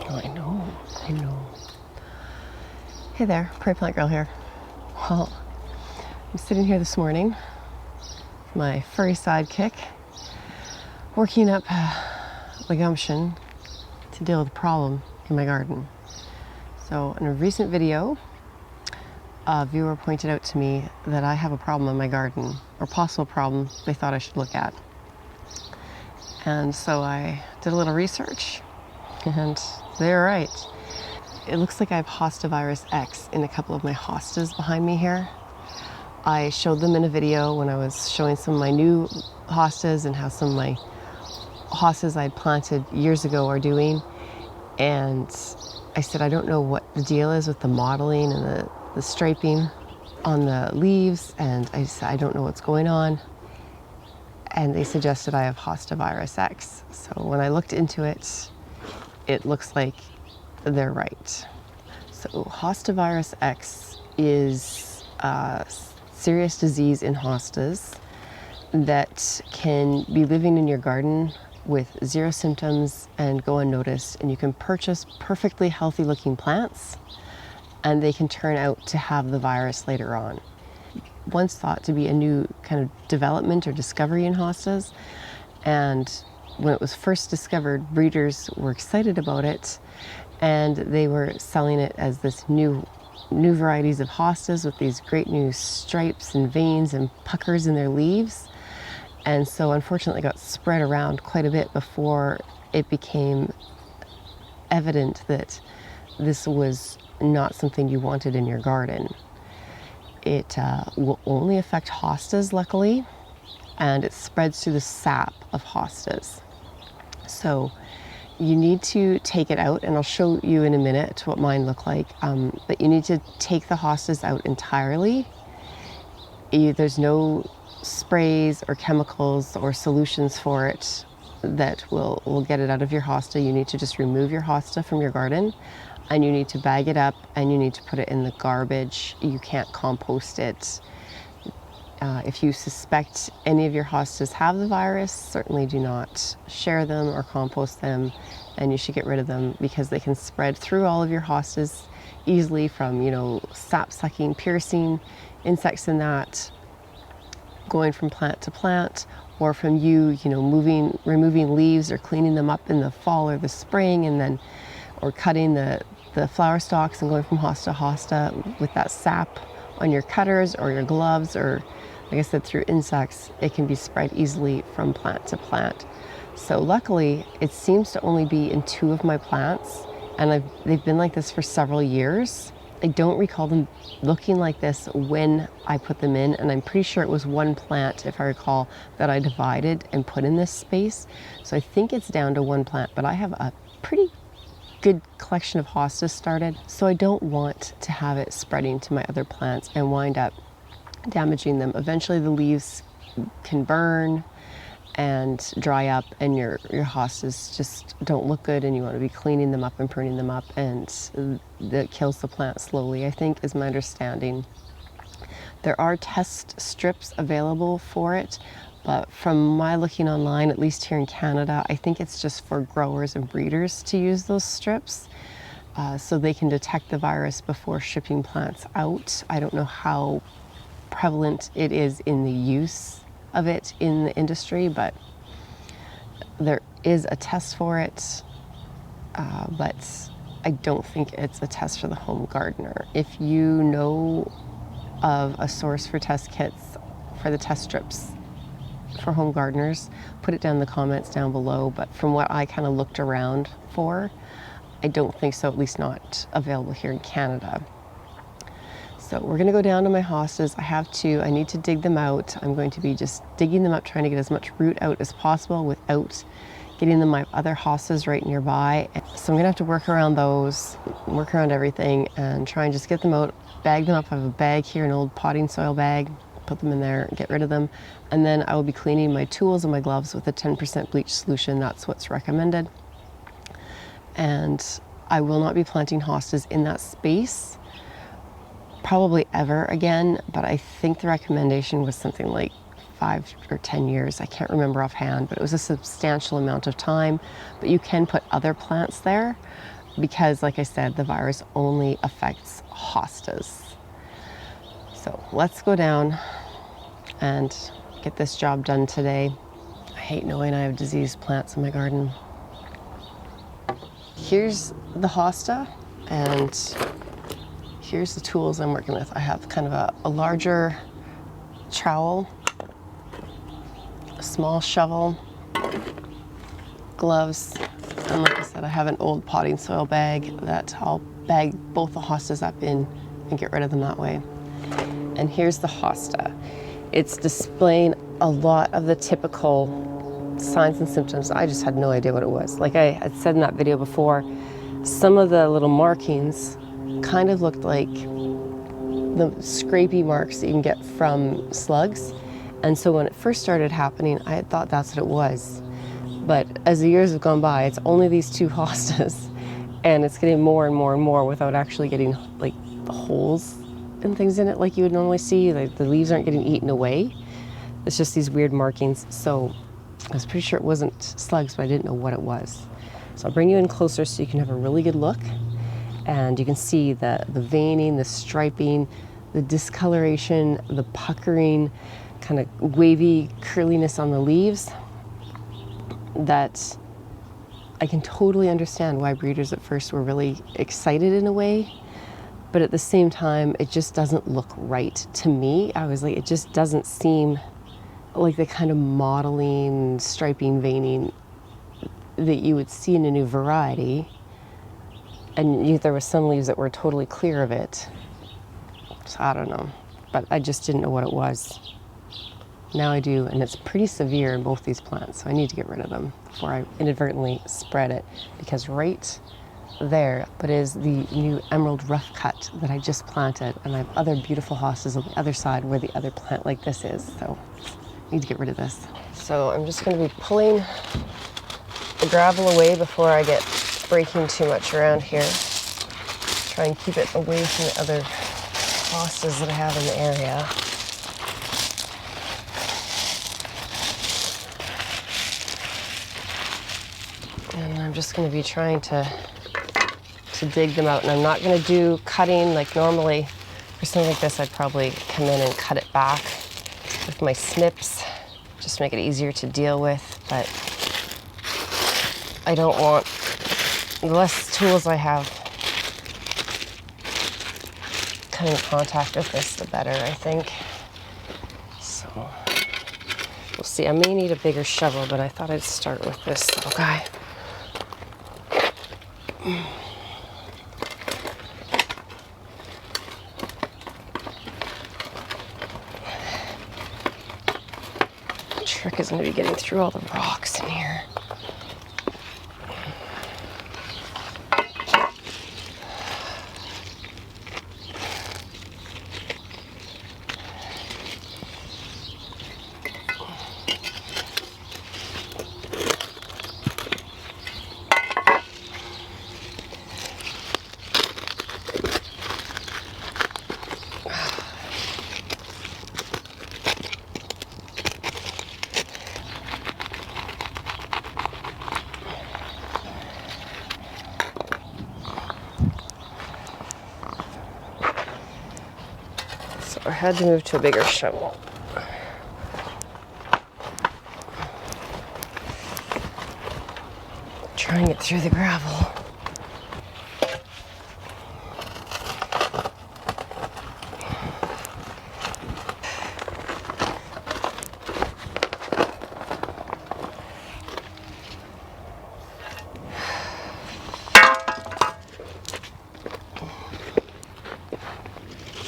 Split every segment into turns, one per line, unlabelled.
Oh, I know. Hey there, Prairie Plant Girl here. Well, I'm sitting here this morning with my furry sidekick, working up the gumption to deal with a problem in my garden. So in a recent video, a viewer pointed out to me that I have a problem in my garden, or possible problem they thought I should look at. And so I did a little research, and they're right. It looks like I have Hosta virus X in a couple of my hostas behind me here. I showed them in a video when I was showing some of my new hostas and how some of my hostas I'd planted years ago are doing. And I said, I don't know what the deal is with the mottling and the striping on the leaves. And I said, I don't know what's going on. And they suggested I have Hosta virus X. So when I looked into it, it looks like they're right. So Hosta virus X is a serious disease in hostas that can be living in your garden with zero symptoms and go unnoticed, and you can purchase perfectly healthy looking plants and they can turn out to have the virus later on. Once thought to be a new kind of development or discovery in hostas, and when it was first discovered, breeders were excited about it, and they were selling it as this new varieties of hostas with these great new stripes and veins and puckers in their leaves. And so unfortunately it got spread around quite a bit before it became evident that this was not something you wanted in your garden. It will only affect hostas, luckily, and it spreads through the sap of hostas. So you need to take it out, and I'll show you in a minute what mine look like, but you need to take the hostas out entirely. There's no sprays or chemicals or solutions for it that will get it out of your hosta. You need to just remove your hosta from your garden, and you need to bag it up, and you need to put it in the garbage. You can't compost it. If you suspect any of your hostas have the virus, certainly do not share them or compost them, and you should get rid of them because they can spread through all of your hostas easily from, sap-sucking, piercing insects in that, going from plant to plant, or from you, removing leaves or cleaning them up in the fall or the spring, and then, or cutting the flower stalks and going from hosta to hosta with that sap on your cutters or your gloves, or like I said, through insects. It can be spread easily from plant to plant. So luckily, it seems to only be in 2 of my plants, and they've been like this for several years. I don't recall them looking like this when I put them in, and I'm pretty sure it was 1 plant, if I recall, that I divided and put in this space. So I think it's down to 1 plant, but I have a pretty good collection of hostas started, so I don't want to have it spreading to my other plants and wind up damaging them. Eventually the leaves can burn and dry up, and your hostas just don't look good, and you want to be cleaning them up and pruning them up, and that kills the plant slowly, I think, is my understanding. There are test strips available for it, but from my looking online, at least here in Canada, I think it's just for growers and breeders to use those strips, so they can detect the virus before shipping plants out. I don't know how prevalent it is in the use of it in the industry, but there is a test for it, but I don't think it's a test for the home gardener. If you know of a source for test kits for the test strips for home gardeners, put it down in the comments down below, but from what I kind of looked around for, I don't think so, at least not available here in Canada. So we're going to go down to my hostas. I need to dig them out. I'm going to be just digging them up, trying to get as much root out as possible without getting them my other hostas right nearby. So I'm going to have to work around those, work around everything, and try and just get them out, bag them up. I have a bag here, an old potting soil bag, put them in there, get rid of them. And then I will be cleaning my tools and my gloves with a 10% bleach solution. That's what's recommended. And I will not be planting hostas in that space probably ever again, but I think the recommendation was something like 5 or 10 years. I can't remember offhand, but it was a substantial amount of time. But you can put other plants there, because, like I said, the virus only affects hostas. So let's go down and get this job done today. I hate knowing I have diseased plants in my garden. Here's the hosta, and here's the tools I'm working with. I have kind of a larger trowel, a small shovel, gloves, and like I said, I have an old potting soil bag that I'll bag both the hostas up in and get rid of them that way. And here's the hosta. It's displaying a lot of the typical signs and symptoms. I just had no idea what it was. Like I had said in that video before, some of the little markings kind of looked like the scrapey marks that you can get from slugs. And so when it first started happening, I had thought that's what it was. But as the years have gone by, it's only these 2 hostas, and it's getting more and more and more without actually getting like the holes and things in it like you would normally see. Like the leaves aren't getting eaten away. It's just these weird markings. So I was pretty sure it wasn't slugs, but I didn't know what it was. So I'll bring you in closer so you can have a really good look, and you can see the veining, the striping, the discoloration, the puckering, kind of wavy curliness on the leaves, that I can totally understand why breeders at first were really excited in a way, but at the same time, it just doesn't look right to me. I was like, it just doesn't seem like the kind of modeling, striping, veining that you would see in a new variety. And there were some leaves that were totally clear of it. So I don't know, but I just didn't know what it was. Now I do, and it's pretty severe in both these plants, so I need to get rid of them before I inadvertently spread it, because right there, but is the new emerald rough cut that I just planted, and I have other beautiful hostas on the other side where the other plant like this is, so I need to get rid of this. So I'm just going to be pulling the gravel away before I get breaking too much around here. Try and keep it away from the other hostas that I have in the area. And I'm just going to be trying to dig them out, and I'm not going to do cutting like normally. For something like this, I'd probably come in and cut it back with my snips, just to make it easier to deal with, but I don't want, the less tools I have coming in contact with this, the better, I think. So we'll see. I may need a bigger shovel, but I thought I'd start with this little guy. The trick is going to be getting through all the rocks in here. I had to move to a bigger shovel. Try and get through the gravel.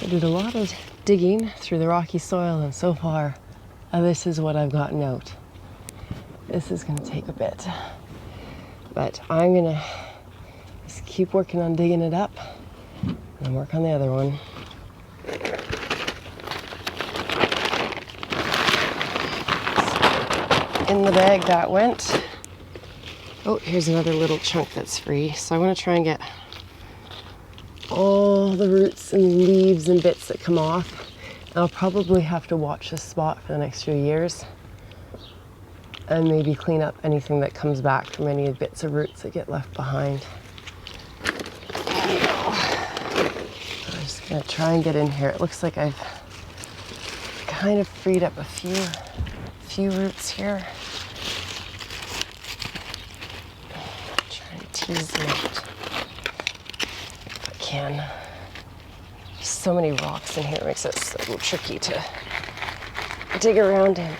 I did a lot of digging through the rocky soil, and so far, this is what I've gotten out. This is going to take a bit, but I'm going to just keep working on digging it up and work on the other one. So, in the bag that went. Oh, here's another little chunk that's free. So I want to try and get all the roots and leaves and bits that come off. I'll probably have to watch this spot for the next few years and maybe clean up anything that comes back from any bits of roots that get left behind. gonna try and get in here. It looks like I've kind of freed up a few roots here. Try and tease them out if I can. So many rocks in here, it makes it so tricky to dig around in.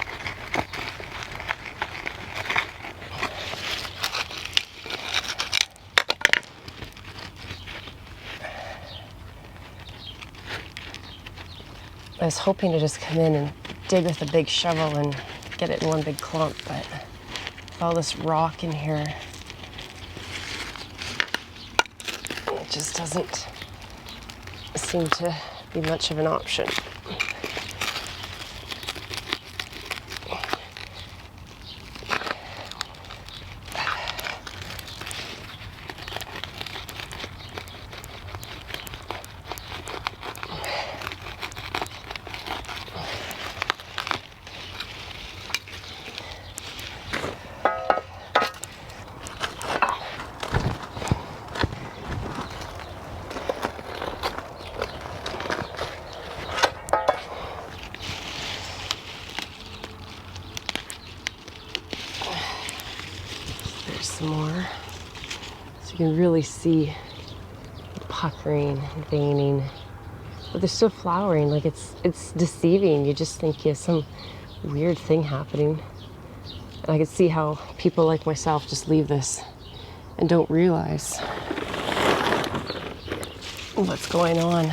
I was hoping to just come in and dig with a big shovel and get it in one big clump, but with all this rock in here, it just doesn't seem to be much of an option. Some more, so you can really see the puckering and veining, but they're still flowering. Like it's deceiving. You just think you have some weird thing happening, and I can see how people like myself just leave this and don't realize what's going on.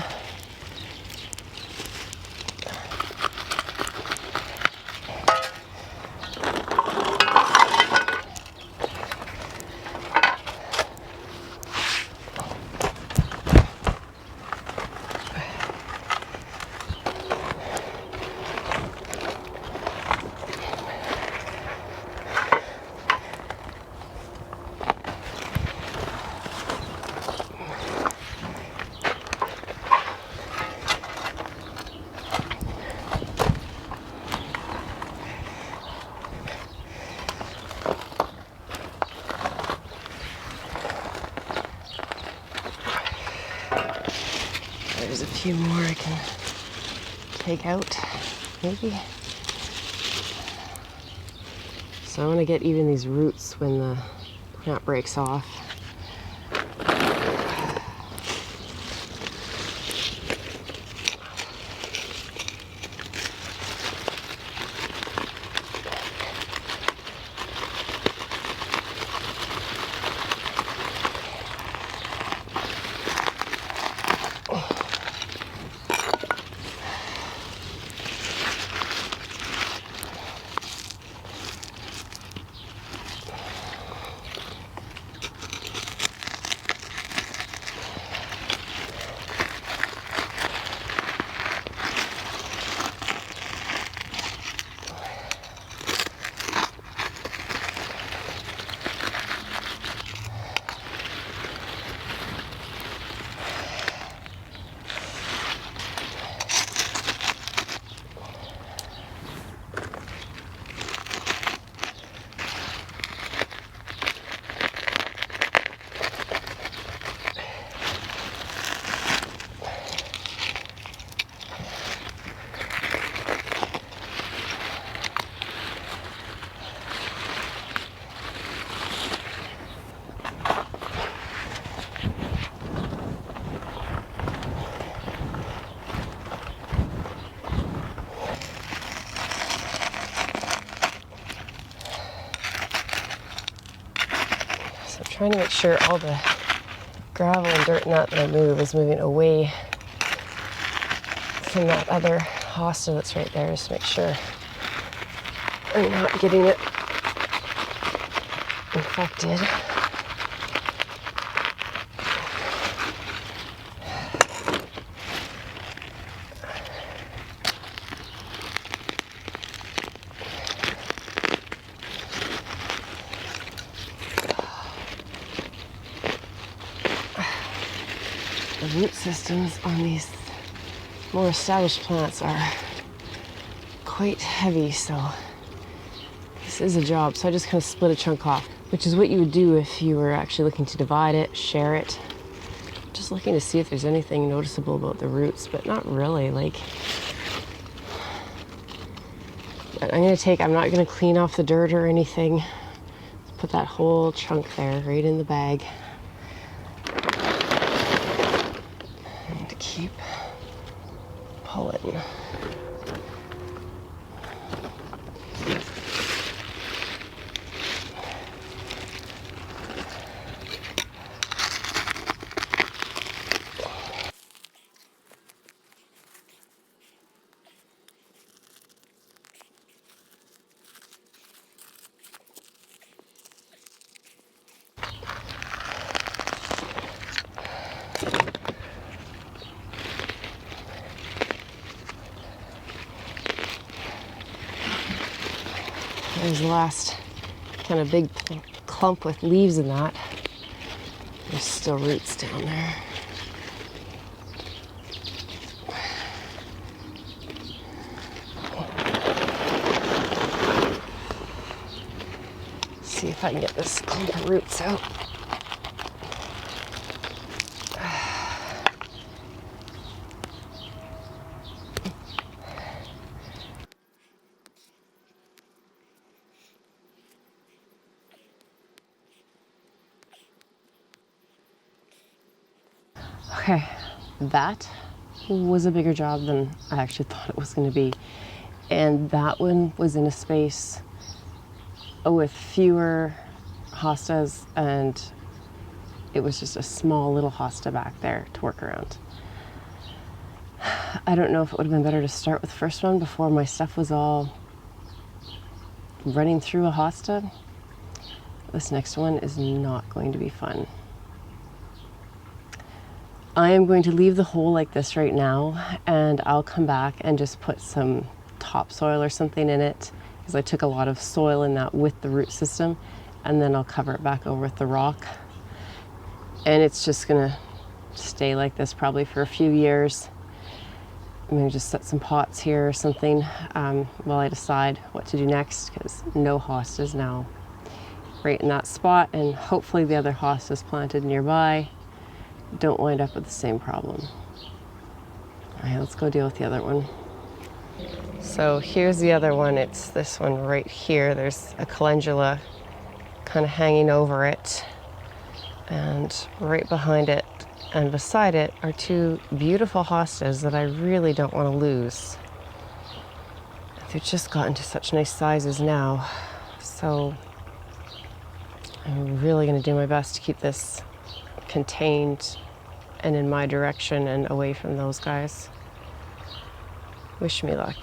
There's a few more I can take out, maybe. So I want to get even these roots when the plant breaks off. Trying to make sure all the gravel and dirt and that I move is moving away from that other hosta that's right there, just to make sure I'm not getting it infected. The root systems on these more established plants are quite heavy, so this is a job. So I just kind of split a chunk off, which is what you would do if you were actually looking to divide it, share it. Just just looking to see if there's anything noticeable about the roots, but not really. Like, but I'm not gonna clean off the dirt or anything. Put that whole chunk there, right in the bag. I need to keep pulling. There's the last kind of big clump with leaves in that. There's still roots down there. See if I can get this clump of roots out. Okay, that was a bigger job than I actually thought it was going to be. And that one was in a space with fewer hostas, and it was just a small little hosta back there to work around. I don't know if it would have been better to start with the first one before my stuff was all running through a hosta. This next one is not going to be fun. I am going to leave the hole like this right now, and I'll come back and just put some topsoil or something in it, because I took a lot of soil in that with the root system, and then I'll cover it back over with the rock. And it's just gonna stay like this probably for a few years. I'm gonna just set some pots here or something while I decide what to do next, because no hostas now right in that spot, and hopefully the other hostas planted nearby don't wind up with the same problem. All right, let's go deal with the other one. So here's the other one. It's this one right here. There's a calendula kind of hanging over it, and right behind it and beside it are two beautiful hostas that I really don't want to lose. They've just gotten to such nice sizes now, so I'm really going to do my best to keep this contained and in my direction and away from those guys. Wish me luck.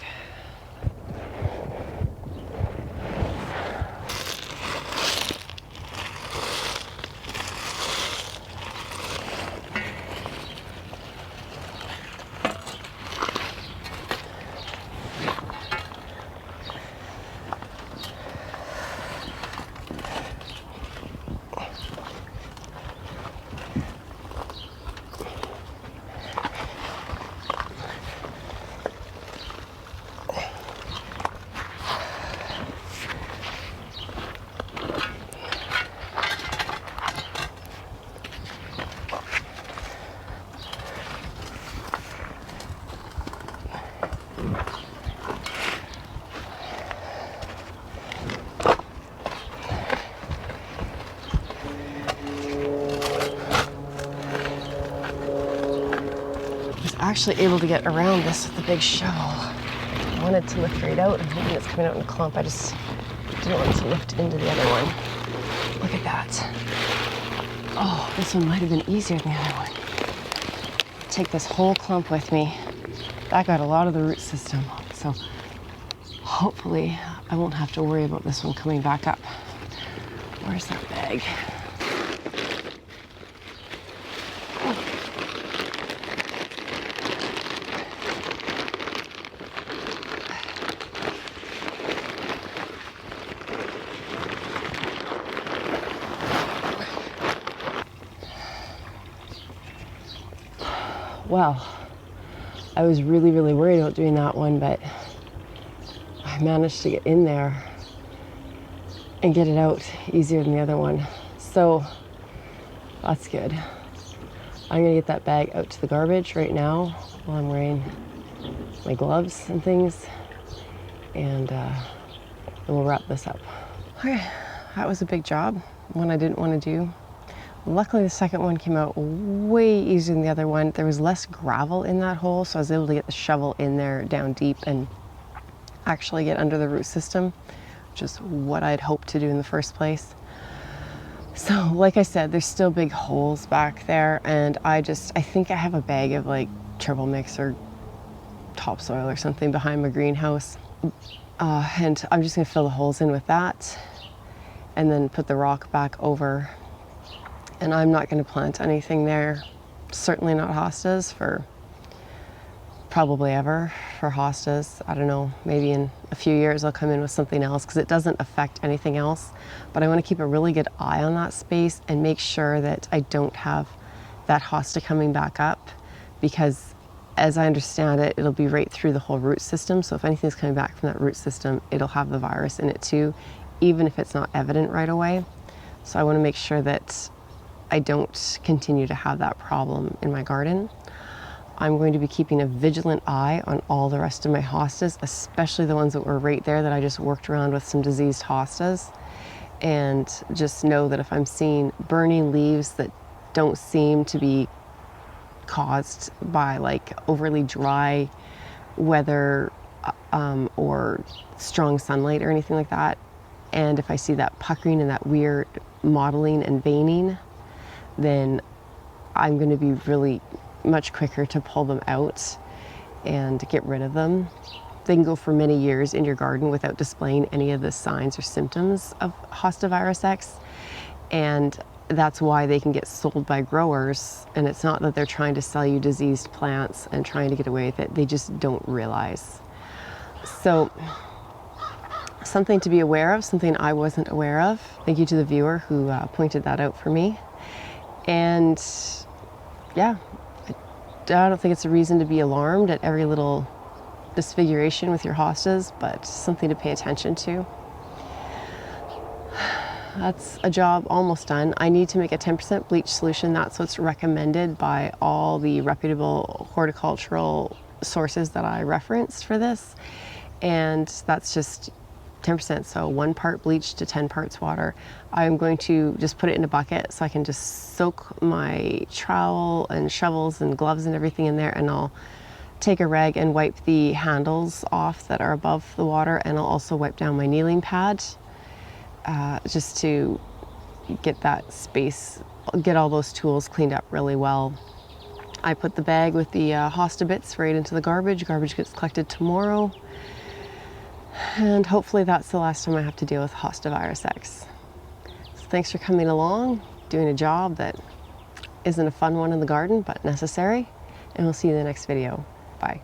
Actually able to get around this with the big shovel. I wanted to lift right out, and hoping it's coming out in a clump. I just didn't want it to lift into the other one. Look at that. Oh, this one might have been easier than the other one. Take this whole clump with me. That got a lot of the root system, so hopefully I won't have to worry about this one coming back up. Where's that bag? Well, I was really worried about doing that one, but I managed to get in there and get it out easier than the other one. So that's good. I'm gonna get that bag out to the garbage right now while I'm wearing my gloves and things, and then we'll wrap this up. Okay, that was a big job, one I didn't want to do. Luckily the second one came out way easier than the other one. There was less gravel in that hole, so I was able to get the shovel in there down deep and actually get under the root system, which is what I'd hoped to do in the first place. So like I said, there's still big holes back there, and I think I have a bag of like triple mix or topsoil or something behind my greenhouse, and I'm just gonna fill the holes in with that and then put the rock back over. And I'm not going to plant anything there, certainly not hostas for probably ever. For hostas, I don't know, maybe in a few years I'll come in with something else because it doesn't affect anything else. But I want to keep a really good eye on that space and make sure that I don't have that hosta coming back up, because as I understand it, it'll be right through the whole root system. So if anything's coming back from that root system, it'll have the virus in it too, even if it's not evident right away. So I want to make sure that I don't continue to have that problem in my garden. I'm going to be keeping a vigilant eye on all the rest of my hostas, especially the ones that were right there that I just worked around with some diseased hostas. And just know that if I'm seeing burning leaves that don't seem to be caused by like overly dry weather or strong sunlight or anything like that, and if I see that puckering and that weird mottling and veining, then I'm going to be really much quicker to pull them out and get rid of them. They can go for many years in your garden without displaying any of the signs or symptoms of Hosta virus X, and that's why they can get sold by growers. And it's not that they're trying to sell you diseased plants and trying to get away with it, they just don't realize. So something to be aware of, something I wasn't aware of. Thank you to the viewer who pointed that out for me. And yeah, I don't think it's a reason to be alarmed at every little disfiguration with your hostas, but something to pay attention to. That's a job almost done. I need to make a 10% bleach solution. That's what's recommended by all the reputable horticultural sources that I referenced for this. And that's just 10%, so 1 part bleach to 10 parts water. I'm going to just put it in a bucket so I can just soak my trowel and shovels and gloves and everything in there, and I'll take a rag and wipe the handles off that are above the water, and I'll also wipe down my kneeling pad just to get that space, get all those tools cleaned up really well. I put the bag with the hosta bits right into the garbage. Garbage gets collected tomorrow. And hopefully that's the last time I have to deal with Hosta virus X. So thanks for coming along, doing a job that isn't a fun one in the garden, but necessary. And we'll see you in the next video. Bye.